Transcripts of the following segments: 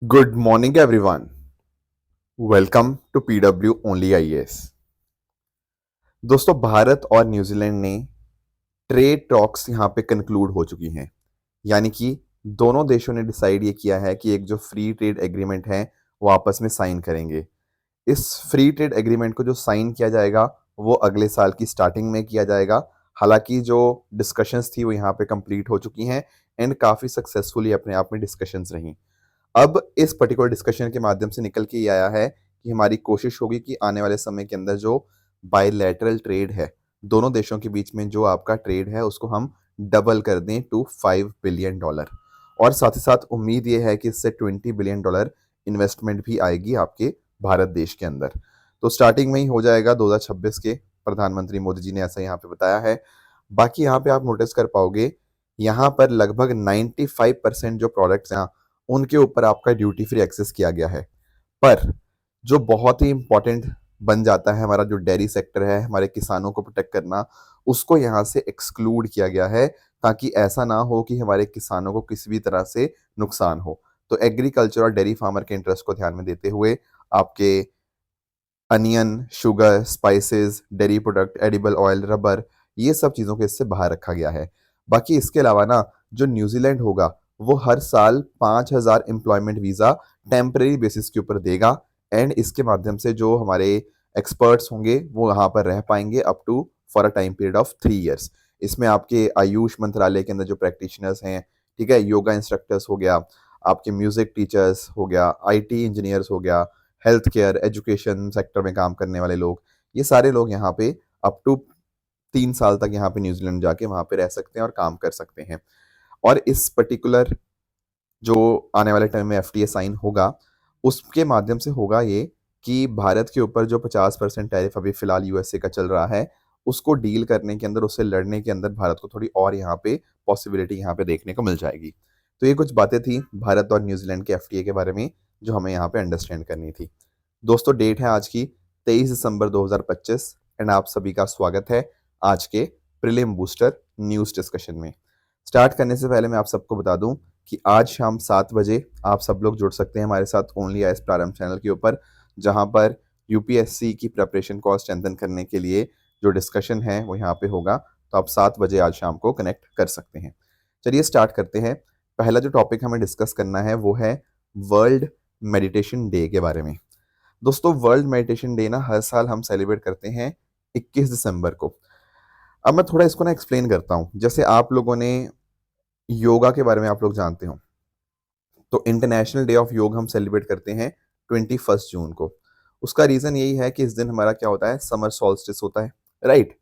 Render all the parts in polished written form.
Good morning, everyone. Welcome to PW Only IAS. दोस्तों, भारत और New Zealand ने ट्रेड टॉक्स यहाँ पे कंक्लूड हो चुकी हैं। यानी कि दोनों देशों ने डिसाइड ये किया है कि एक जो फ्री ट्रेड एग्रीमेंट है वो आपस में साइन करेंगे। इस फ्री ट्रेड एग्रीमेंट को जो साइन किया जाएगा वो अगले साल की स्टार्टिंग में किया जाएगा। हालांकि जो डिस्कशंस थी वो यहाँ पे कंप्लीट हो चुकी हैं एंड काफ़ी सक्सेसफुली अपने आप में डिस्कशंस रहीं। अब इस पर्टिकुलर डिस्कशन के माध्यम से निकल के ये आया है कि हमारी कोशिश होगी कि आने वाले समय के अंदर जो बायलैटरल ट्रेड है, दोनों देशों के बीच में जो आपका ट्रेड है उसको हम डबल कर दें टू $5 बिलियन। और साथ ही साथ उम्मीद ये है कि इससे $20 बिलियन इन्वेस्टमेंट भी आएगी आपके भारत देश के अंदर। तो स्टार्टिंग में ही हो जाएगा 2026 के, प्रधानमंत्री मोदी जी ने ऐसा यहाँ पे बताया है। बाकी यहाँ पे आप नोटिस कर पाओगे, यहाँ पर लगभग 95% जो प्रोडक्ट्स हैं उनके ऊपर आपका ड्यूटी फ्री एक्सेस किया गया है। पर जो बहुत ही इंपॉर्टेंट बन जाता है, हमारा जो डेयरी सेक्टर है, हमारे किसानों को प्रोटेक्ट करना, उसको यहाँ से एक्सक्लूड किया गया है ताकि ऐसा ना हो कि हमारे किसानों को किसी भी तरह से नुकसान हो। तो एग्रीकल्चर और डेयरी फार्मर के इंटरेस्ट को ध्यान में देते हुए आपके onion, sugar, spices, dairy product, edible oil, rubber, ये सब चीज़ों को इससे बाहर रखा गया है। बाकी इसके अलावा ना, जो न्यूजीलैंड होगा वो हर साल 5,000 एम्प्लॉयमेंट वीज़ा टेम्परेरी बेसिस के ऊपर देगा एंड इसके माध्यम से जो हमारे एक्सपर्ट्स होंगे वो वहाँ पर रह पाएंगे up to for a time period of 3 years. इसमें आपके आयुष मंत्रालय के अंदर जो प्रैक्टिशनर्स हैं, ठीक है, योगा इंस्ट्रक्टर्स हो गया, आपके म्यूजिक टीचर्स हो गया, आईटी इंजीनियर्स हो गया, हेल्थ केयर, एजुकेशन सेक्टर में काम करने वाले लोग, ये सारे लोग यहाँ पे अप टू 3 साल तक यहाँ पे न्यूजीलैंड जाके वहाँ पे रह सकते हैं और काम कर सकते हैं। और इस पर्टिकुलर जो आने वाले टाइम में एफटीए साइन होगा, उसके माध्यम से होगा ये कि भारत के ऊपर जो 50% टैरिफ अभी फिलहाल यूएसए का चल रहा है, उसको डील करने के अंदर, उससे लड़ने के अंदर भारत को थोड़ी और यहाँ पे पॉसिबिलिटी यहाँ पे देखने को मिल जाएगी। तो ये कुछ बातें थी भारत और न्यूजीलैंड के एफटीए के बारे में जो हमें यहाँ पे अंडरस्टैंड करनी थी। दोस्तों, डेट है आज की 23 दिसंबर 2025 एंड आप सभी का स्वागत है आज के प्रीलिम बूस्टर न्यूज़ डिस्कशन में। स्टार्ट करने से पहले मैं आप सबको बता दूं कि आज शाम 7 बजे आप सब लोग जुड़ सकते हैं हमारे साथ ओनली आईएएस प्रारंभ चैनल के ऊपर, जहां पर यूपीएससी की प्रिपरेशन को स्ट्रेंथन करने के लिए जो डिस्कशन है वो यहाँ पे होगा। तो आप 7 बजे आज शाम को कनेक्ट कर सकते हैं। चलिए स्टार्ट करते हैं। पहला जो टॉपिक हमें डिस्कस करना है वो है वर्ल्ड मेडिटेशन डे के बारे में। दोस्तों, वर्ल्ड मेडिटेशन डे ना हर साल हम सेलिब्रेट करते हैं 21 दिसंबर को। अब मैं थोड़ा इसको ना एक्सप्लेन करता हूँ। जैसे आप लोगों ने योगा के बारे में आप लोग जानते हो, तो इंटरनेशनल डे ऑफ योग हम सेलिब्रेट करते हैं 21 जून को। उसका रीजन यही है कि इस दिन हमारा क्या होता है, समर सॉल्स्टिस होता है, राइट।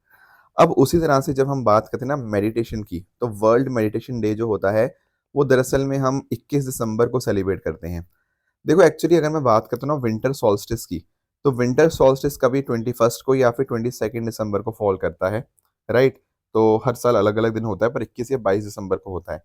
अब उसी तरह से जब हम बात करते हैं ना मेडिटेशन की, तो वर्ल्ड मेडिटेशन डे जो होता है वो दरअसल में हम 21 दिसंबर को सेलिब्रेट करते हैं। देखो, एक्चुअली अगर मैं बात करता हूँ ना विंटर सॉल्स्टिस की, तो विंटर सॉल्स्टिस कभी 21 को या फिर 22 दिसंबर को फॉल करता है, राइट। तो हर साल अलग अलग दिन होता है, पर 21 या 22 दिसंबर को होता है।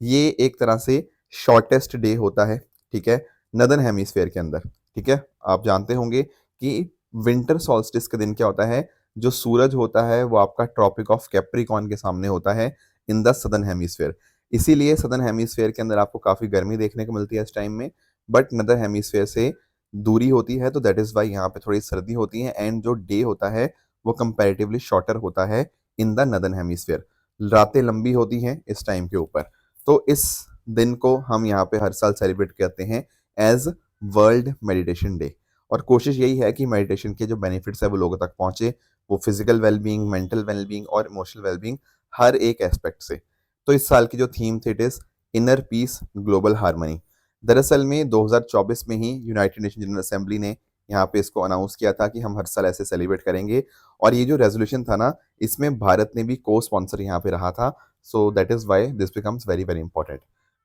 ये एक तरह से शॉर्टेस्ट डे होता है, ठीक है, नदर्न हेमिस्फेयर के अंदर। ठीक है, आप जानते होंगे कि विंटर सॉल्स्टिस के दिन क्या होता है, जो सूरज होता है वो आपका ट्रॉपिक ऑफ कैप्रिकॉर्न के सामने होता है इन द सदर्न हेमिस्फेयर। इसीलिए सदर्न हेमिस्फेयर के अंदर आपको काफ़ी गर्मी देखने को मिलती है इस टाइम में, बट नदर हेमिस्फेयर से दूरी होती है, तो दैट इज़ वाई यहाँ पे थोड़ी सर्दी होती है एंड जो डे होता है वो कंपैरेटिवली शॉर्टर होता है इन द नदर्न हेमिस्फेयर। रातें लंबी होती हैं इस टाइम के ऊपर। तो इस दिन को हम यहाँ पे हर साल सेलिब्रेट करते हैं एज वर्ल्ड मेडिटेशन डे। और कोशिश यही है कि मेडिटेशन के जो बेनिफिट्स है वो लोगों तक पहुँचे, वो फिजिकल वेलबींग, मेंटल वेलबींग और इमोशनल वेलबींग, हर एक एस्पेक्ट से। तो इस साल की जो थीम थी, it is inner peace global harmony. दरअसल में 2024 में ही यूनाइटेड नेशन जनरल असेंबली ने यहाँ पे इसको अनाउंस किया था कि हम हर साल ऐसे सेलिब्रेट करेंगे। और ये जो रेजोल्यूशन था ना, इसमें भारत ने भी को स्पॉन्सर यहाँ पे रहा था। So that is why this becomes very very important.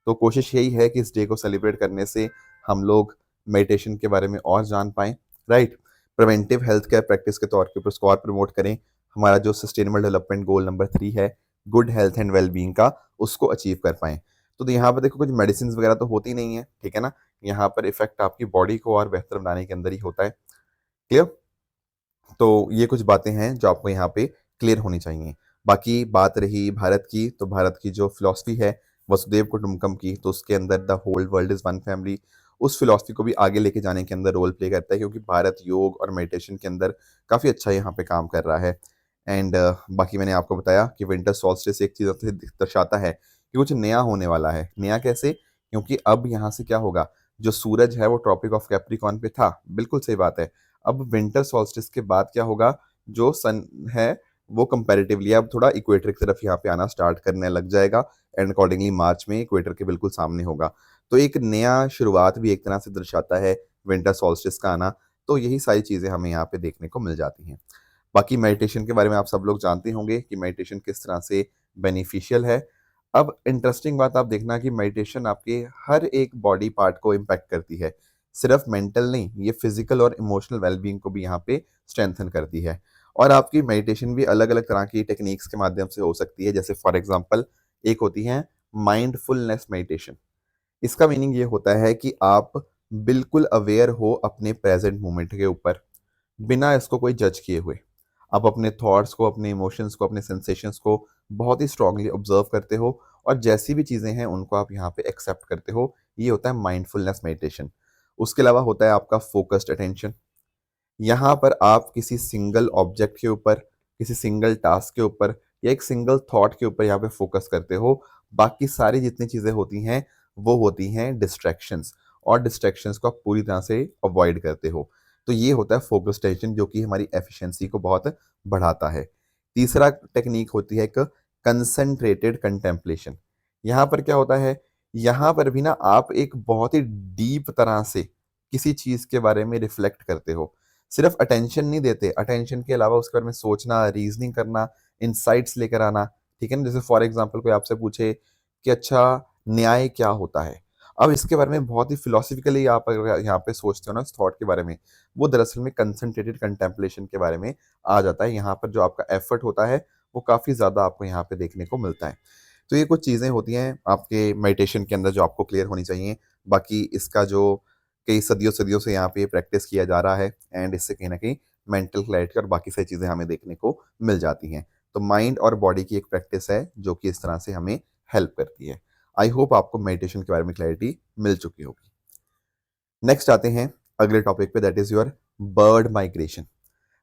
तो कोशिश यही है कि इस डे को सेलिब्रेट करने से हम लोग मेडिटेशन के बारे में और जान पाएँ, right. Preventive health care practice के तौर के ऊपर उसको और प्रमोट करें। हमारा जो सस्टेनेबल डेवलपमेंट गोल नंबर 3 है, गुड हेल्थ एंड वेलबींग का, उसको अचीव कर पाएँ। तो यहाँ पर देखो कुछ मेडिसिन वगैरह तो होती नहीं है, ठीक है ना। यहाँ पर इफेक्ट आपकी बॉडी को और बेहतर बनाने के अंदर ही होता है। क्लियर। तो ये कुछ बातें हैं जो आपको यहाँ पे क्लियर होनी चाहिए। बाकी बात रही भारत की, तो भारत की जो फिलॉसफी है वसुदेव कुटुंबकम की, तो उसके अंदर the whole world is one family, उस फिलॉसफी को भी आगे लेके जाने के अंदर रोल प्ले करता है, क्योंकि भारत योग और मेडिटेशन के अंदर काफ़ी अच्छा यहाँ पे काम कर रहा है। एंड बाकी मैंने आपको बताया कि विंटर सॉल्स्टिस एक चीज़ दर्शाता है कि कुछ नया होने वाला है। नया कैसे? क्योंकि अब यहाँ से क्या होगा, जो सूरज है वो ट्रॉपिक ऑफ कैप्रिकॉर्न पे था, बिल्कुल सही बात है। अब विंटर सॉल्स्टिस के बाद क्या होगा, जो सन है वो कंपैरेटिवली अब थोड़ा इक्वेटर की तरफ यहाँ पे आना स्टार्ट करने लग जाएगा, एंड अकॉर्डिंगली मार्च में इक्वेटर के बिल्कुल सामने होगा। तो एक नया शुरुआत भी एक तरह से दर्शाता है विंटर सॉल्स्टिस का आना। तो यही सारी चीज़ें हमें यहाँ पे देखने को मिल जाती हैं। बाकी मेडिटेशन के बारे में आप सब लोग जानते होंगे कि मेडिटेशन किस तरह से बेनिफिशियल है। अब इंटरेस्टिंग बात आप देखना कि मेडिटेशन आपके हर एक बॉडी पार्ट को इम्पैक्ट करती है, सिर्फ मेंटल नहीं, ये फिजिकल और इमोशनल वेलबींग को भी यहाँ पे स्ट्रेंथन करती है। और आपकी मेडिटेशन भी अलग अलग तरह की टेक्निक्स के माध्यम से हो सकती है। जैसे फॉर एग्जांपल एक होती है माइंडफुलनेस मेडिटेशन। इसका मीनिंग ये होता है कि आप बिल्कुल अवेयर हो अपने प्रेजेंट मोमेंट के ऊपर, बिना इसको कोई जज किए हुए। आप अपने थॉट्स को, अपने इमोशंस को, अपने सेंसेशंस को बहुत ही स्ट्रांगली ऑब्जर्व करते हो, और जैसी भी चीज़ें हैं उनको आप यहाँ पे एक्सेप्ट करते हो। ये होता है माइंडफुलनेस मेडिटेशन। उसके अलावा होता है आपका फोकस्ड अटेंशन। यहाँ पर आप किसी सिंगल ऑब्जेक्ट के ऊपर, किसी सिंगल टास्क के ऊपर या एक सिंगल थॉट के ऊपर यहाँ पे फोकस करते हो। बाकी सारी जितनी चीज़ें होती हैं वो होती हैं डिस्ट्रैक्शंस, और डिस्ट्रैक्शंस को आप पूरी तरह से अवॉइड करते हो। तो ये होता है फोकस टेंशन, जो कि हमारी एफिशिएंसी को बहुत बढ़ाता है। तीसरा टेक्निक होती है एक कंसंट्रेटेड कंटेम्पलेशन। यहाँ पर क्या होता है, यहाँ पर भी ना आप एक बहुत ही डीप तरह से किसी चीज़ के बारे में रिफ्लेक्ट करते हो। सिर्फ अटेंशन नहीं देते, अटेंशन के अलावा उसके बारे में सोचना, रीजनिंग करना, इंसाइट्स लेकर आना। ठीक है ना? जैसे फॉर एग्जांपल कोई आपसे पूछे कि अच्छा न्याय क्या होता है? अब इसके बारे में बहुत ही फिलोसफिकली आप अगर यहाँ पे सोचते हो ना इस थॉट के बारे में, वो दरअसल में कंसंट्रेटेड कंटेम्पलेशन के बारे में आ जाता है। यहाँ पर जो आपका एफर्ट होता है वो काफ़ी ज़्यादा आपको यहाँ पे देखने को मिलता है। तो ये कुछ चीज़ें होती हैं आपके मेडिटेशन के अंदर जो आपको क्लियर होनी चाहिए। बाकी इसका जो कई सदियों-सदियों से यहाँ पे प्रैक्टिस किया जा रहा है, एंड इससे कहीं न कहीं मेंटल क्लैरिटी और बाकी सारी चीज़ें हमें देखने को मिल जाती हैं। तो माइंड और बॉडी की एक प्रैक्टिस है जो कि इस तरह से हमें हेल्प करती है। आई होप आपको मेडिटेशन के बारे में क्लैरिटी मिल चुकी होगी। नेक्स्ट आते हैं अगले टॉपिक पे, that is your bird migration.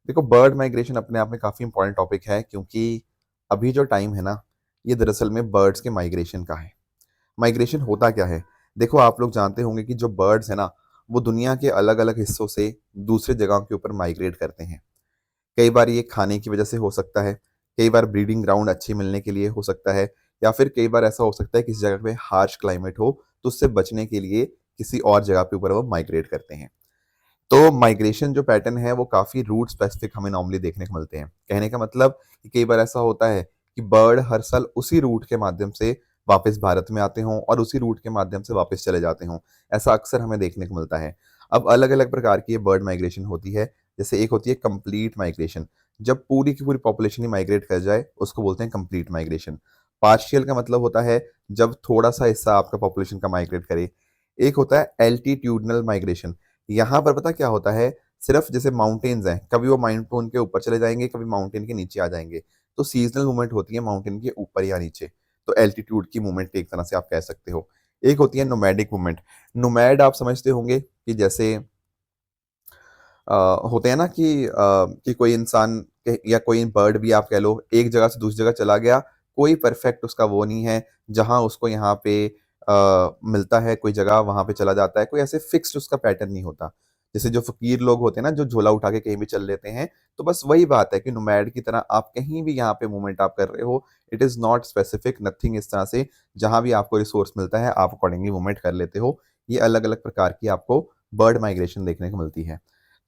देखो, बर्ड माइग्रेशन अपने आप में काफ़ी इंपॉर्टेंट टॉपिक है, क्योंकि अभी जो टाइम है ना, ये दरअसल में बर्ड्स के माइग्रेशन का है। माइग्रेशन होता क्या है? देखो, आप लोग जानते होंगे कि जो बर्ड्स हैं ना, वो दुनिया के अलग-अलग हिस्सों से दूसरे जगहों के ऊपर माइग्रेट करते हैं। कई बार ये खाने की वजह से हो सकता है, कई बार ब्रीडिंग ग्राउंड अच्छे मिलने के लिए हो सकता है, या फिर कई बार ऐसा हो सकता है किसी जगह पे हार्श क्लाइमेट हो, तो उससे बचने के लिए किसी और जगह पे ऊपर वो माइग्रेट करते हैं। तो माइग्रेशन जो पैटर्न है वो काफ़ी रूट स्पेसिफिक हमें नॉर्मली देखने को मिलते हैं। कहने का मतलब कि कई बार ऐसा होता है कि बर्ड हर साल उसी रूट के माध्यम से वापस भारत में आते हों और उसी रूट के माध्यम से वापस चले जाते हों। ऐसा अक्सर हमें देखने को मिलता है। अब अलग-अलग प्रकार की ये बर्ड माइग्रेशन होती है। जैसे एक होती है कंप्लीट माइग्रेशन, जब पूरी की पूरी पॉपुलेशन ही माइग्रेट कर जाए, उसको बोलते हैं कंप्लीट माइग्रेशन। पार्शियल का मतलब होता है जब थोड़ा-सा हिस्सा आपका पॉपुलेशन का माइग्रेट करे। एक होता है एल्टीट्यूडनल माइग्रेशन। यहाँ पर पता क्या होता है, सिर्फ जैसे माउंटेन्स हैं, कभी वो माउंटेन के ऊपर चले जाएँगे, कभी माउंटेन के नीचे आ जाएँगे। तो सीज़नल मूवमेंट होती है माउंटेन के ऊपर या नीचे। तो एल्टीट्यूड की मूवमेंट एक तरह से आप कह सकते हो। एक होती है नोमैडिक मूवमेंट। नोमैड आप समझते होंगे कि जैसे अ, होते हैं ना कि कोई इंसान या कोई बर्ड भी आप कह लो, एक जगह से दूसरी जगह चला गया, कोई परफेक्ट उसका वो नहीं है, जहाँ उसको यहाँ पे मिलता है कोई जगह वहाँ पे चला जाता है, कोई ऐसे फिक्स्ड उसका पैटर्न नहीं होता। जैसे जो फ़कीर लोग होते हैं ना, जो झोला उठा के कहीं भी चल लेते हैं, तो बस वही बात है कि नोमैड की तरह आप कहीं भी यहाँ पे मूवमेंट आप कर रहे हो, it is not specific, nothing इस तरह से, जहाँ भी आपको रिसोर्स मिलता है, आप अकॉर्डिंगली मूवमेंट कर लेते हो। ये अलग-अलग प्रकार की आपको बर्ड माइग्रेशन देखने को मिलती है।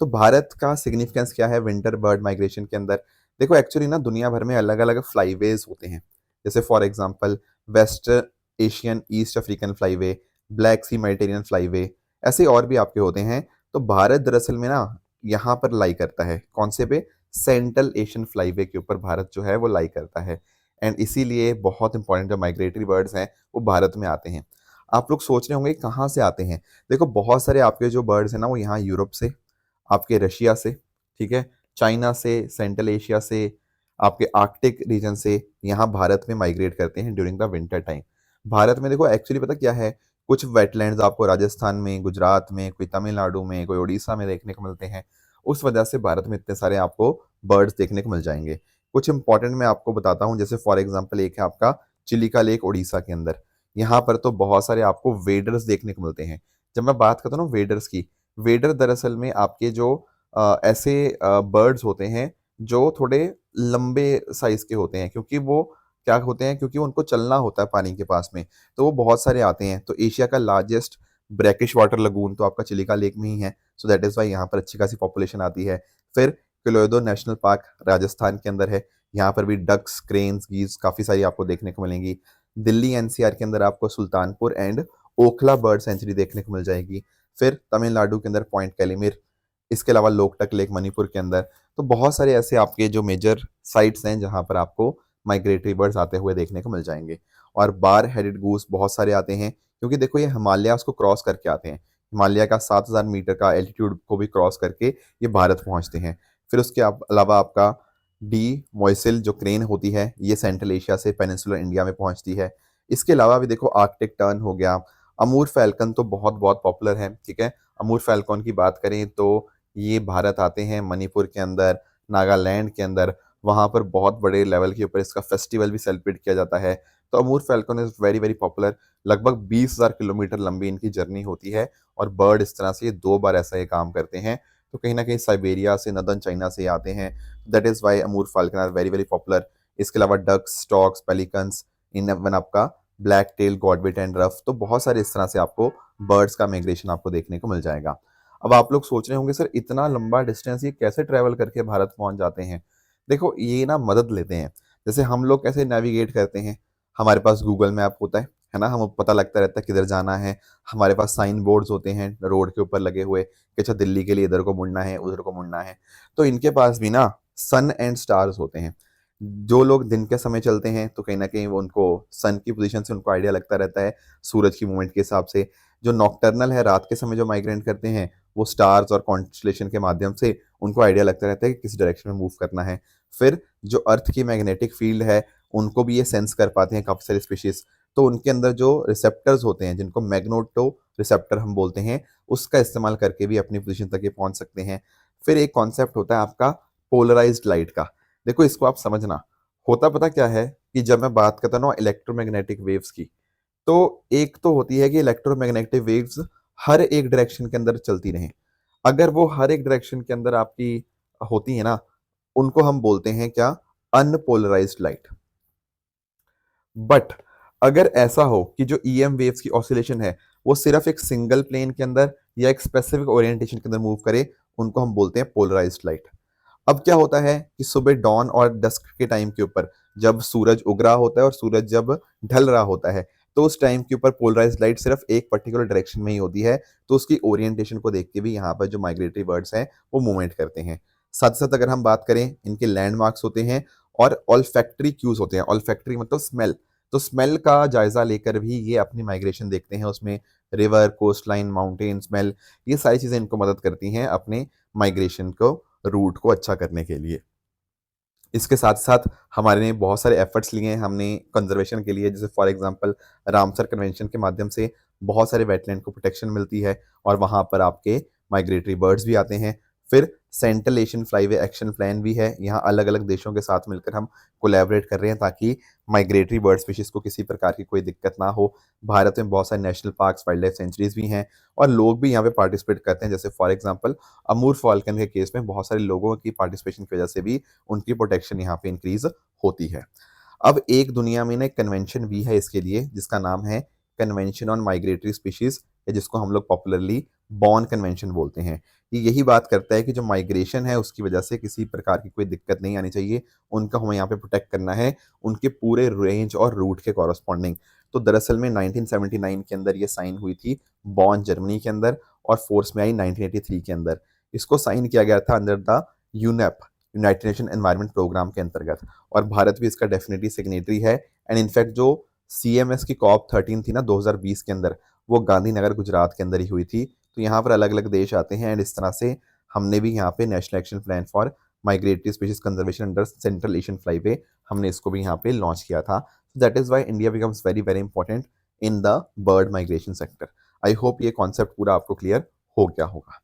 तो भारत का सिग्निफिकेंस क्या है विंटर बर्ड माइग्रेशन के अंदर? देखो, एक्चुअली ना दुनिया भर में अलग-अलग फ्लाईवेज़ होते हैं। जैसे for example West Asian East African flyway, Black Sea Mediterranean flyway, ऐसे और भी आपके होते हैं। तो भारत दरअसल में ना यहाँ पर लाई करता है, कौन से पे? सेंट्रल एशियन फ्लाईवे के ऊपर भारत जो है वो लाई करता है। एंड इसीलिए बहुत इंपॉर्टेंट जो माइग्रेटरी बर्ड्स हैं वो भारत में आते हैं। आप लोग सोच रहे होंगे कहाँ से आते हैं? देखो, बहुत सारे आपके जो बर्ड्स हैं ना वो यहाँ यूरोप से, आपके रशिया से, ठीक है, चाइना से, सेंट्रल एशिया से, आपके आर्कटिक रीजन से यहाँ भारत में माइग्रेट करते हैं during the winter time. Bharat में देखो एक्चुअली पता क्या है, कुछ वेटलैंड्स आपको राजस्थान में, गुजरात में, कोई तमिलनाडु में, कोई उड़ीसा में देखने को मिलते हैं। उस वजह से भारत में इतने सारे आपको बर्ड्स देखने को मिल जाएंगे। कुछ इंपॉर्टेंट मैं आपको बताता हूँ, जैसे फॉर एग्जाम्पल एक है आपका चिलिका लेक उड़ीसा के अंदर। यहाँ पर तो बहुत सारे आपको वेडर्स देखने को मिलते हैं। जब मैं बात करता हूँ ना वेडर्स की, वेडर दरअसल में आपके जो ऐसे बर्ड्स होते हैं जो थोड़े लंबे साइज के होते हैं, क्योंकि वो क्या होते हैं, क्योंकि उनको चलना होता है पानी के पास में, तो वो बहुत सारे आते हैं। तो एशिया का लार्जेस्ट ब्रैकिश वाटर लगून तो आपका चिलिका लेक में ही है, सो दैट इज़ वाई यहाँ पर अच्छी खासी पॉपुलेशन आती है। फिर कोलोडो नेशनल पार्क राजस्थान के अंदर है, यहाँ पर भी डक्स, क्रेन्स, गीज काफ़ी सारी आपको देखने को मिलेंगी। दिल्ली एनसीआर के अंदर आपको Sultanpur and Okhla bird sanctuary देखने को मिल जाएगी। फिर तमिलनाडु के अंदर पॉइंट कैलिमिर, इसके अलावा लोकटक लेक मणिपुर के अंदर। तो बहुत सारे ऐसे आपके जो मेजर साइट्स हैं जहाँ पर आपको माइग्रेटरी बर्ड्स आते हुए देखने को मिल जाएंगे। और बार हेडेड गूस बहुत सारे आते हैं, क्योंकि देखो ये हिमालयास को क्रॉस करके आते हैं। हिमालय का 7,000 मीटर का एल्टीट्यूड को भी क्रॉस करके ये भारत पहुंचते हैं। फिर उसके अलावा आपका डी मॉइसिल जो क्रेन होती है, ये सेंट्रल एशिया से पेनिनसुलर इंडिया में पहुंचती है। इसके अलावा भी देखो आर्कटिक टर्न हो गया। अमूर फैल्कन तो बहुत बहुत पॉपुलर है, ठीक है। अमूर फैल्कन की बात करें तो ये भारत आते हैं मणिपुर के अंदर, नागालैंड के अंदर, वहाँ पर बहुत बड़े लेवल के ऊपर इसका फेस्टिवल भी सेलिब्रेट किया जाता है। तो Amur falcon is very very popular. लगभग 20,000 किलोमीटर लंबी इनकी जर्नी होती है, और बर्ड इस तरह से ये 2 बार ऐसा ये काम करते हैं। तो कहीं ना कहीं साइबेरिया से, नदर्न चाइना से आते हैं। That is why Amur falcon are very very popular. इसके अलावा डक्स, स्टॉक्स, पेलिकन्स, इन वन आपका black tail, godwit and ruff, तो बहुत सारे इस तरह से आपको बर्ड्स का माइग्रेशन आपको देखने को मिल जाएगा। अब आप लोग सोच रहे होंगे सर इतना लंबा डिस्टेंस ये कैसे ट्रैवल करके भारत पहुंच जाते हैं। देखो ये ना मदद लेते हैं। जैसे हम लोग कैसे नेविगेट करते हैं, हमारे पास गूगल मैप होता है ना, हमें पता लगता रहता है किधर जाना है। हमारे पास साइन बोर्ड्स होते हैं रोड के ऊपर लगे हुए कि अच्छा दिल्ली के लिए इधर को मुड़ना है, उधर को मुड़ना है। तो इनके पास भी ना सन एंड स्टार्स होते हैं। जो लोग दिन के समय चलते हैं तो कहीं ना कहीं वो उनको सन की पोजीशन से उनको आइडिया लगता रहता है, सूरज की मूवमेंट के हिसाब से। जो नॉकटर्नल है, रात के समय जो माइग्रेट करते हैं, वो स्टार्स और कॉन्स्टलेशन के माध्यम से उनको आइडिया लगता रहता है कि किस डायरेक्शन में मूव करना है। फिर जो अर्थ की मैग्नेटिक फील्ड है, उनको भी ये सेंस कर पाते हैं काफ़ी सारे स्पीशीज। तो उनके अंदर जो रिसेप्टर्स होते हैं, जिनको मैग्नेटो रिसेप्टर हम बोलते हैं, उसका इस्तेमाल करके भी अपनी पोजीशन तक ये पहुंच सकते हैं। फिर एक कॉन्सेप्ट होता है आपका पोलराइज्ड लाइट का। देखो इसको आप समझना, होता पता क्या है कि जब मैं बात करता हूँ ना इलेक्ट्रोमैग्नेटिक वेव्स की, तो एक तो होती है कि इलेक्ट्रोमैग्नेटिक वेव्स हर एक डायरेक्शन के अंदर चलती रहें। अगर वो हर एक डायरेक्शन के अंदर आपकी होती है ना, उनको हम बोलते हैं क्या, अनपोलराइज्ड लाइट। बट अगर ऐसा हो कि जो ईएम वेव्स की ऑसिलेशन है वो सिर्फ एक सिंगल प्लेन के अंदर या एक स्पेसिफिक ओरिएंटेशन के अंदर मूव करे, उनको हम बोलते हैं पोलराइज्ड लाइट। अब क्या होता है कि सुबह डॉन और डस्क के टाइम के ऊपर, जब सूरज उग रहा होता है और सूरज जब ढल रहा होता है, तो उस टाइम के ऊपर पोलराइज्ड लाइट सिर्फ एक पर्टिकुलर डायरेक्शन में ही होती है। तो उसकी ओरिएंटेशन को देख के भी यहाँ पर जो माइग्रेटरी बर्ड्स हैं वो मूवमेंट करते हैं। साथ साथ अगर हम बात करें, इनके लैंडमार्क्स होते हैं और ऑल्फैक्टरी क्यूज होते हैं। ऑल्फैक्टरी मतलब स्मेल। तो स्मेल का जायजा लेकर भी ये अपनी माइग्रेशन देखते हैं। उसमें river, coast line, mountain smell, ये सारी चीज़ें इनको मदद करती हैं अपने माइग्रेशन को, रूट को अच्छा करने के लिए। इसके साथ साथ हमारे ने बहुत सारे एफर्ट्स लिए हैं हमने कंजर्वेशन के लिए। जैसे फॉर एग्जांपल रामसर कन्वेंशन के माध्यम से बहुत सारे वेटलैंड को प्रोटेक्शन मिलती है, और वहाँ पर आपके माइग्रेटरी बर्ड्स भी आते हैं। फिर central Asian flyway action plan भी है। यहाँ अलग अलग देशों के साथ मिलकर हम कोलैबोरेट कर रहे हैं ताकि माइग्रेटरी बर्ड स्पीशीज को किसी प्रकार की कोई दिक्कत ना हो। भारत में बहुत सारे national parks, wild life sanctuaries भी हैं, और लोग भी यहाँ पे पार्टिसिपेट करते हैं। जैसे फॉर एग्जांपल अमूर फाल्कन के केस में बहुत सारे लोगों की पार्टिसिपेशन की वजह से भी उनकी प्रोटेक्शन यहाँ पे इंक्रीज होती है। अब एक दुनिया में ना एक कन्वेंशन भी है इसके लिए, जिसका नाम है कन्वेंशन ऑन माइग्रेटरी स्पीशीज, या जिसको हम लोग पॉपुलरली बॉर्न कन्वेंशन बोलते हैं। ये यही बात करता है कि जो माइग्रेशन है उसकी वजह से किसी प्रकार की कोई दिक्कत नहीं आनी चाहिए, उनका हमें यहाँ पे प्रोटेक्ट करना है, उनके पूरे रेंज और रूट के कॉरस्पॉन्डिंग। तो दरअसल में 1979 के अंदर ये साइन हुई थी बॉर्न जर्मनी के अंदर, और फोर्स में आई 1983 के अंदर। इसको साइन किया गया था under the UNEP, United Nation Environment Programme के अंतर्गत, और भारत भी इसका डेफिनेटली सिग्नेटरी है। एंड इनफैक्ट जो CMS की COP13 थी ना 2020 के अंदर, वो गांधीनगर गुजरात के अंदर ही हुई थी। तो यहाँ पर अलग अलग देश आते हैं, एंड इस तरह से हमने भी यहाँ पे national action plan for migratory species conservation under central Asian flyway, हमने इसको भी यहाँ पे लॉन्च किया था। That is why India becomes very very important in the bird migration sector. I hope ये कॉन्सेप्ट पूरा आपको क्लियर हो गया होगा।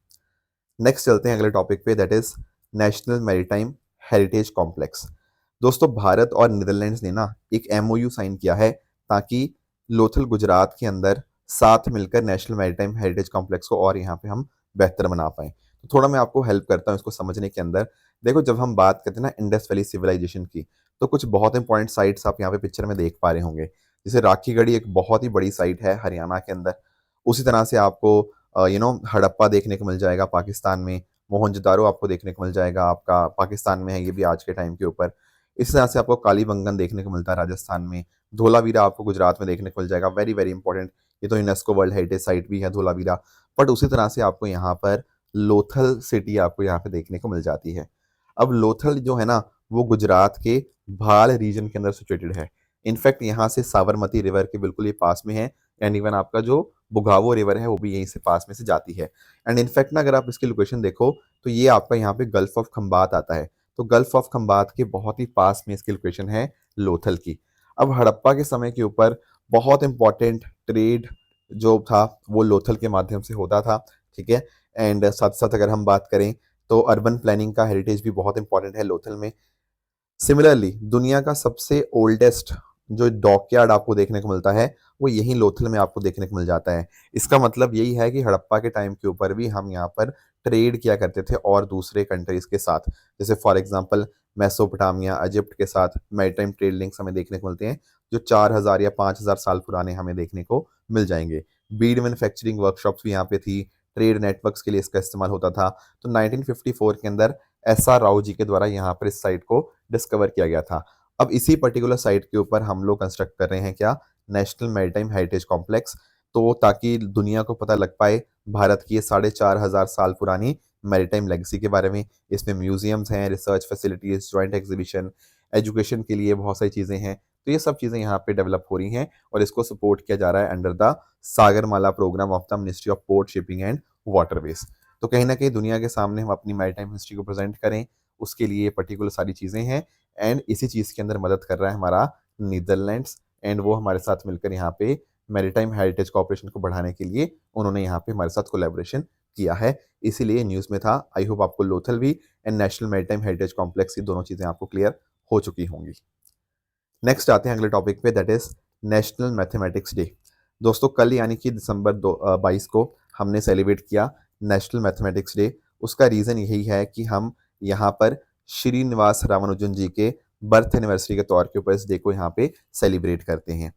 नेक्स्ट चलते हैं अगले टॉपिक पे, that is national maritime heritage complex. दोस्तों भारत और नीदरलैंड्स ने ना एक एमओयू साइन किया है ताकि लोथल गुजरात के अंदर साथ मिलकर नेशनल मैरीटाइम हेरिटेज कॉम्प्लेक्स को और यहाँ पे हम बेहतर बना पाएं। तो थोड़ा मैं आपको हेल्प करता हूँ इसको समझने के अंदर। देखो जब हम बात करते हैं ना इंडस वैली सिविलाइजेशन की, तो कुछ बहुत इंपॉर्टेंट साइट्स आप यहाँ पे पिक्चर में देख पा रहे होंगे। जैसे राखी गढ़ी एक बहुत ही बड़ी साइट है हरियाणा के अंदर। उसी तरह से आपको हड़प्पा देखने को मिल जाएगा पाकिस्तान में। मोहनजोदारो आपको देखने को मिल जाएगा, आपका पाकिस्तान में है ये भी आज के टाइम के ऊपर। इस तरह से आपको कालीबंगन देखने को मिलता है राजस्थान में। धोलावीरा आपको गुजरात में देखने को मिल जाएगा, वेरी वेरी इंपॉर्टेंट। ये तो यूनेस्को वर्ल्ड हेरिटेज साइट भी है धोलावीरा। बट उसी तरह से आपको यहाँ पर लोथल सिटी आपको यहाँ पे देखने को मिल जाती है। अब लोथल जो है ना वो गुजरात के भाल रीजन के अंदर सिचुएटेड है। इनफैक्ट यहाँ से साबरमती रिवर के बिल्कुल ये पास में है, एंड इवन आपका जो बुगावो रिवर है वो भी यहीं से पास में से जाती है। एंड इनफैक्ट ना अगर आप इसकी लोकेशन देखो तो ये आपका यहाँ पे गल्फ ऑफ खंबात आता है। तो गल्फ ऑफ खंबात के बहुत ही पास में इसकी लोकेशन है लोथल की। अब हड़प्पा के समय के ऊपर बहुत इंपॉर्टेंट ट्रेड जो था वो लोथल के माध्यम से होता था, ठीक है। एंड साथ साथ अगर हम बात करें तो अर्बन प्लानिंग का हेरिटेज भी बहुत इंपॉर्टेंट है लोथल में। सिमिलरली दुनिया का सबसे ओल्डेस्ट जो डॉकयार्ड आपको देखने को मिलता है वो यहीं लोथल में आपको देखने को मिल जाता है। इसका मतलब यही है कि हड़प्पा के टाइम के ऊपर भी हम यहाँ पर ट्रेड किया करते थे और दूसरे कंट्रीज के साथ, जैसे फॉर एग्जांपल मेसोपोटामिया इजिप्ट के साथ मैरीटाइम ट्रेड लिंक्स हमें देखने को मिलते हैं जो 4000 या 5000 साल पुराने हमें देखने को मिल जाएंगे। बीड मैन्युफैक्चरिंग वर्कशॉप्स भी यहाँ पे थी, ट्रेड नेटवर्क्स के लिए इसका इस्तेमाल होता था। तो 1954 के अंदर एस आर राव जी के द्वारा यहाँ पर इस साइट को डिस्कवर किया गया था। अब इसी पर्टिकुलर साइट के ऊपर हम लोग कंस्ट्रक्ट कर रहे हैं क्या, नेशनल मैरीटाइम हेरिटेज कॉम्प्लेक्स। तो ताकि दुनिया को पता लग पाए भारत की ये 4500 साल पुरानी मैरीटाइम लेगेसी के बारे में। इसमें म्यूजियम्स हैं, research facilities, joint exhibition, education के लिए बहुत सारी चीज़ें हैं। तो ये सब चीज़ें यहाँ पे डेवलप हो रही हैं और इसको सपोर्ट किया जा रहा है under the Sagarmala programme of the ministry of port, shipping and waterways. तो कहीं ना कहीं दुनिया के सामने हम अपनी मैरीटाइम हिस्ट्री को प्रेजेंट करें, उसके लिए पर्टिकुलर सारी चीज़ें हैं। एंड इसी चीज़ के अंदर मदद कर रहा है हमारा नीदरलैंड्स, एंड वो हमारे साथ मिलकर यहाँ पे मैरीटाइम हेरिटेज कॉर्पोरेशन को बढ़ाने के लिए उन्होंने यहाँ पे हमारे साथ कोलैबोरेशन किया है। इसीलिए न्यूज़ में था। आई होप आपको लोथल भी and national maritime heritage complex, ये दोनों चीज़ें आपको क्लियर हो चुकी होंगी। नेक्स्ट आते हैं अगले टॉपिक पे, that is national mathematics day. दोस्तों कल यानी कि दिसंबर 22 को हमने सेलिब्रेट किया नेशनल मैथमेटिक्स डे। उसका रीज़न यही है कि हम यहाँ पर श्रीनिवास रामानुजन जी के बर्थ एनिवर्सरी के तौर के ऊपर इस डे को यहाँ पे सेलिब्रेट करते हैं।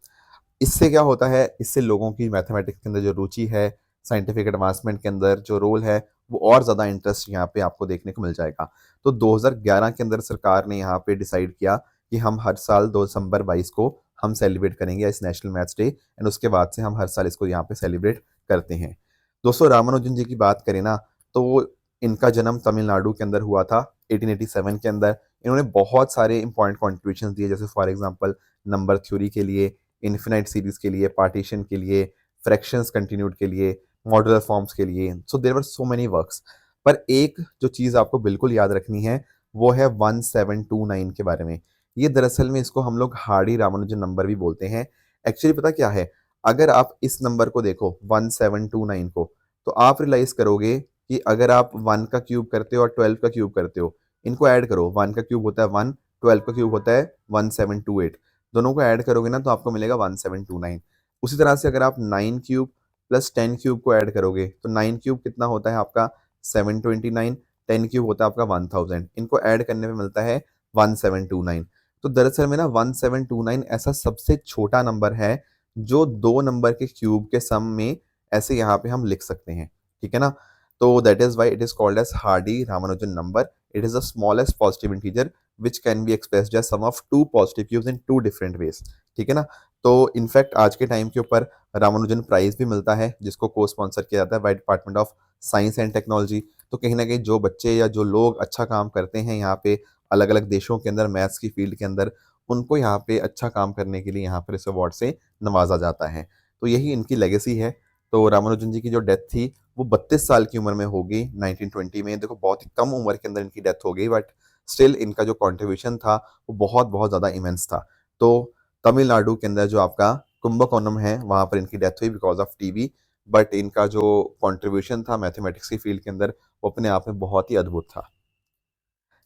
इससे क्या होता है, इससे लोगों की मैथमेटिक्स के अंदर जो रुचि है, साइंटिफिक एडवांसमेंट के अंदर जो रोल है, वो और ज़्यादा इंटरेस्ट यहाँ पे आपको देखने को मिल जाएगा। तो 2011 के अंदर सरकार ने यहाँ पे डिसाइड किया कि हम हर साल 2 दिसंबर 22 को हम सेलिब्रेट करेंगे इस नेशनल मैथ्स डे, एंड उसके बाद से हम हर साल इसको यहाँ पे सेलिब्रेट करते हैं। दोस्तों रामानुजन जी की बात करें ना तो इनका जन्म तमिलनाडु के अंदर हुआ था 1887 के अंदर। इन्होंने बहुत सारे इंपॉर्टेंट कॉन्ट्रीब्यूशन दिए, जैसे फॉर एग्जांपल नंबर थ्योरी के लिए, इन्फिनाइट सीरीज के लिए, पार्टीशन के लिए, फ्रैक्शंस कंटिन्यूड के लिए, मॉडुलर फॉर्म्स के लिए। So there were so many works. पर एक जो चीज़ आपको बिल्कुल याद रखनी है वो है 1729 के बारे में। ये दरअसल में इसको हम लोग हार्डी रामानुजन नंबर भी बोलते हैं। एक्चुअली पता क्या है, अगर आप इस नंबर को देखो 1729 को, तो आप रियलाइज करोगे कि अगर आप 1 का क्यूब करते हो और 12 का क्यूब करते हो, इनको ऐड करो, 1 का क्यूब होता है 1, 12 का क्यूब होता है 1728। दोनों को ऐड करोगे ना तो आपको मिलेगा 1729। उसी तरह से अगर आप 9 क्यूब प्लस 10 क्यूब को ऐड करोगे तो 9 क्यूब कितना होता है आपका 729, 10 क्यूब होता है आपका 1000। इनको ऐड करने में मिलता है 1729। तो दरअसल में ना 1729 ऐसा सबसे छोटा नंबर है जो दो नंबर के क्यूब के सम में ऐसे यहाँ पे हम लिख सकते हैं, ठीक है ना। तो that is why it is called as Hardy Ramanujan number. It is the smallest positive integer which can be expressed as sum of two positive cubes in two different ways, ठीक है ना। तो इनफैक्ट आज के टाइम के ऊपर Ramanujan prize भी मिलता है जिसको को स्पॉन्सर किया जाता है by department of science and technology. तो कहीं ना कहीं जो बच्चे या जो लोग अच्छा काम करते हैं यहाँ पे अलग अलग देशों के अंदर मैथ्स की फील्ड के अंदर, उनको यहाँ पे अच्छा काम करने के लिए यहाँ पर इस अवार्ड से नवाजा जाता है। तो यही इनकी लेगेसी है। तो रामानुजन जी की जो डेथ थी वो 32 साल की उम्र में होगी 1920 में। देखो बहुत ही कम उम्र के अंदर इनकी डेथ हो गई, बट स्टिल इनका जो कॉन्ट्रीब्यूशन था वो बहुत बहुत ज़्यादा इमेंस था। तो तमिलनाडु के अंदर जो आपका कुंभकोणम है वहाँ पर इनकी डेथ हुई बिकॉज ऑफ टीबी, बट इनका जो कंट्रीब्यूशन था मैथमेटिक्स की फील्ड के अंदर वो अपने आप में बहुत ही अद्भुत था।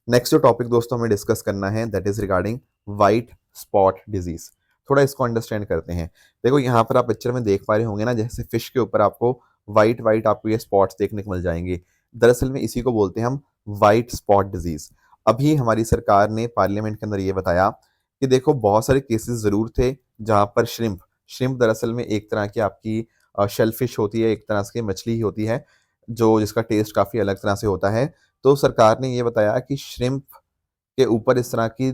नेक्स्ट जो टॉपिक दोस्तों हमें डिस्कस करना है that is regarding white spot disease. थोड़ा इसको अंडरस्टैंड करते हैं। देखो यहाँ पर आप पिक्चर में देख पा रहे होंगे ना, जैसे फिश के ऊपर आपको वाइट वाइट आपको ये स्पॉट्स देखने को मिल जाएंगे। दरअसल में इसी को बोलते हैं हम वाइट स्पॉट डिजीज। अभी हमारी सरकार ने पार्लियामेंट के अंदर ये बताया कि देखो बहुत सारे केसेस जरूर थे जहां पर श्रिम्प श्रिम्प दरअसल में एक तरह की आपकी शेलफिश होती है, एक तरह की मछली ही होती है जो जिसका टेस्ट काफी अलग तरह से होता है। तो सरकार ने ये बताया कि श्रिम्प के ऊपर इस तरह की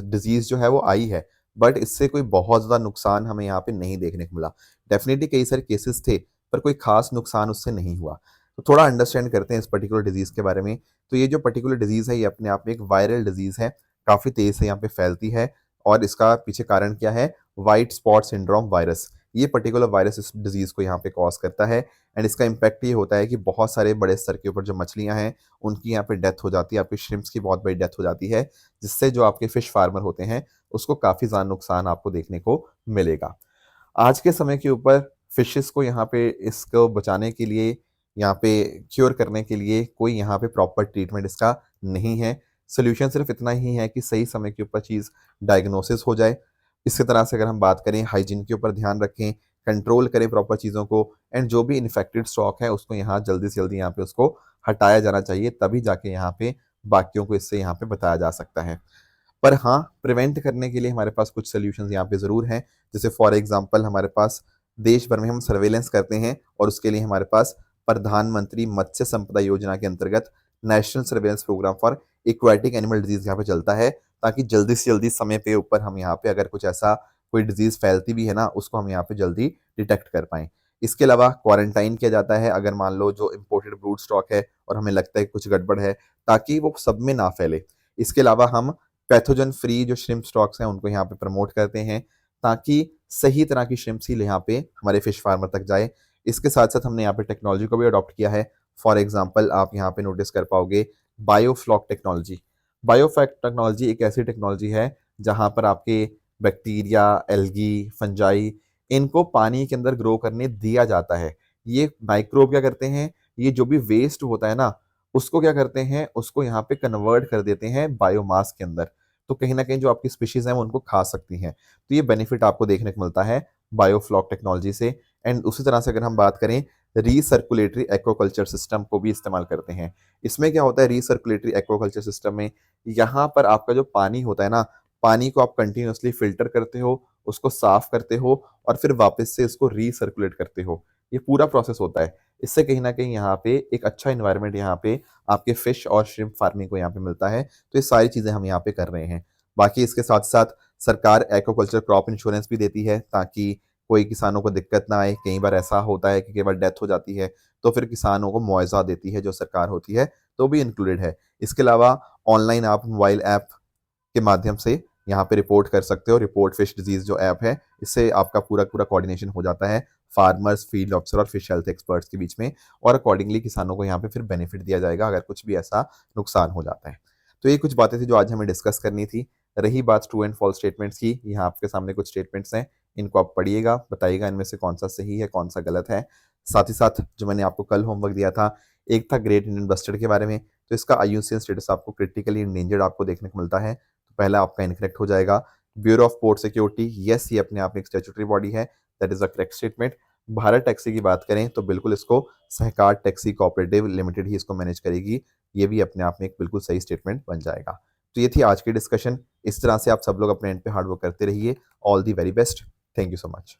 डिजीज जो है वो आई है, बट इससे कोई बहुत ज़्यादा नुकसान हमें यहाँ पे नहीं देखने को मिला। डेफिनेटली कई सारे केसेस थे पर कोई खास नुकसान उससे नहीं हुआ। तो थोड़ा अंडरस्टैंड करते हैं इस पर्टिकुलर डिजीज़ के बारे में। तो ये जो पर्टिकुलर डिजीज़ है ये अपने आप में एक वायरल डिजीज़ है, काफ़ी तेज़ से यहाँ पे फैलती है। और इसका पीछे कारण क्या है? White spot syndrome virus. ये पर्टिकुलर वायरस इस डिजीज़ को यहाँ पे कॉज करता है। एंड इसका इम्पैक्ट ये होता है कि बहुत सारे बड़े स्तर के ऊपर जो मछलियाँ हैं उनकी यहाँ पे डेथ हो जाती है, आपकी श्रिम्प्स की बहुत बड़ी डेथ हो जाती है, जिससे जो आपके फिश फार्मर होते हैं उसको काफ़ी ज़्यादा नुकसान आपको देखने को मिलेगा। आज के समय के ऊपर फिशेस को यहाँ पे इसको बचाने के लिए, यहाँ पे क्योर करने के लिए कोई यहाँ पे प्रॉपर ट्रीटमेंट इसका नहीं है। सोल्यूशन सिर्फ इतना ही है कि सही समय के ऊपर चीज़ डायग्नोसिस हो जाए। इसी तरह से अगर हम बात करें हाइजीन के ऊपर ध्यान रखें, कंट्रोल करें प्रॉपर चीज़ों को, एंड जो भी इन्फेक्टेड स्टॉक है उसको यहाँ जल्दी से जल्दी यहाँ पे उसको हटाया जाना चाहिए, तभी जाके यहाँ पे बाकियों को इससे यहाँ पे बताया जा सकता है। पर हाँ, प्रिवेंट करने के लिए हमारे पास कुछ सॉल्यूशंस यहाँ पे ज़रूर हैं। जैसे फॉर एग्जांपल हमारे पास देश भर में हम सर्वेलेंस करते हैं और उसके लिए हमारे पास प्रधानमंत्री मत्स्य संपदा योजना के अंतर्गत national surveillance programme for aquatic animal disease यहाँ पे चलता है, ताकि जल्दी से जल्दी समय पे ऊपर हम यहाँ पे अगर कुछ ऐसा कोई डिजीज फैलती भी है ना उसको हम यहाँ पे जल्दी डिटेक्ट कर पाएँ। इसके अलावा क्वारंटाइन किया जाता है अगर मान लो जो इम्पोर्टेड ब्रूड स्टॉक है और हमें लगता है कि कुछ गड़बड़ है, ताकि वो सब में ना फैले। इसके अलावा हम पैथोजन फ्री जो श्रिम्प स्टॉक्स हैं उनको यहाँ पे प्रमोट करते हैं, ताकि सही तरह की श्रिम्प सील यहाँ पे हमारे फिश फार्मर तक जाए। इसके साथ साथ हमने यहाँ पे टेक्नोलॉजी को भी अडॉप्ट किया है। फॉर एग्जांपल आप यहाँ पे नोटिस कर पाओगे बायोफ्लॉक टेक्नोलॉजी। बायोफ्लॉक टेक्नोलॉजी एक ऐसी टेक्नोलॉजी है जहाँ पर आपके बैक्टीरिया, एल्गी, फंजाई, इनको पानी के अंदर ग्रो करने दिया जाता है। ये माइक्रोब क्या करते हैं, ये जो भी वेस्ट होता है ना उसको क्या करते हैं, उसको यहाँ पे कन्वर्ट कर देते हैं बायोमास के अंदर। तो कहीं न कहीं जो आपकी स्पीशीज़ हैं वो उनको खा सकती हैं। तो ये बेनिफिट आपको देखने को मिलता है बायोफ्लॉक टेक्नोलॉजी से। एंड उसी तरह से अगर हम बात करें रीसर्कुलेटरी एक्वाकल्चर सिस्टम को भी इस्तेमाल करते हैं। इसमें क्या होता है रीसर्कुलेटरी एक्वाकल्चर सिस्टम में, यहाँ पर आपका जो पानी होता है ना, पानी को आप कंटीन्यूअसली फ़िल्टर करते हो, उसको साफ़ करते हो और फिर वापस से इसको रीसर्कुलेट करते हो। ये पूरा प्रोसेस होता है। इससे कहीं न कहीं यहाँ पे एक अच्छा एनवायरनमेंट यहाँ पे आपके फिश और श्रिम्प फार्मिंग को यहाँ पे मिलता है। तो ये सारी चीज़ें हम यहाँ पे कर रहे हैं। बाकी इसके साथ-साथ सरकार एक्वाकल्चर क्रॉप इंश्योरेंस भी देती है, ताकि कोई किसानों को दिक्कत ना आए। कई बार ऐसा होता है कि कई बार डेथ हो जाती है, तो फिर किसानों को मुआवज़ा देती है जो सरकार होती है, तो भी इंक्लूडेड है। इसके अलावा ऑनलाइन आप मोबाइल ऐप के माध्यम से यहाँ पे रिपोर्ट कर सकते हो। रिपोर्ट फिश डिजीज़ जो ऐप है, इससे आपका पूरा-पूरा कोऑर्डिनेशन हो जाता है फार्मर्स, फील्ड ऑफिसर और फिश हेल्थ एक्सपर्ट्स के बीच में, और अकॉर्डिंगली किसानों को यहाँ पे फिर बेनिफिट दिया जाएगा अगर कुछ भी ऐसा नुकसान हो जाता है। तो ये कुछ बातें थी जो आज हमें डिस्कस करनी थी। रही बात ट्रू एंड फॉल्स स्टेटमेंट्स की, यहाँ आपके सामने कुछ स्टेटमेंट्स हैं, इनको आप पढ़िएगा, बताइएगा इनमें से कौन-सा सही है, कौन-सा गलत है। साथ ही साथ जो मैंने आपको कल होमवर्क दिया था, एक था ग्रेट इंडियन बस्टर्ड के बारे में, तो इसका आईयूसीएन स्टेटस आपको क्रिटिकली एंडेंजर्ड आपको देखने को मिलता है। तो पहला आपका इनकरेक्ट हो जाएगा। Bureau of port security, yes ये अपने आप में एक स्टैट्यूटरी बॉडी है, that is a correct statement. Bharat taxi की बात करें तो बिल्कुल इसको सहकार टैक्सी कोऑपरेटिव लिमिटेड ही इसको मैनेज करेगी। ये भी अपने आप में एक बिल्कुल सही स्टेटमेंट बन जाएगा। तो ये थी आज की डिस्कशन। इस तरह से आप सब लोग अपने एंड पे हार्ड वर्क करते रहिए। All the very best. Thank you so much.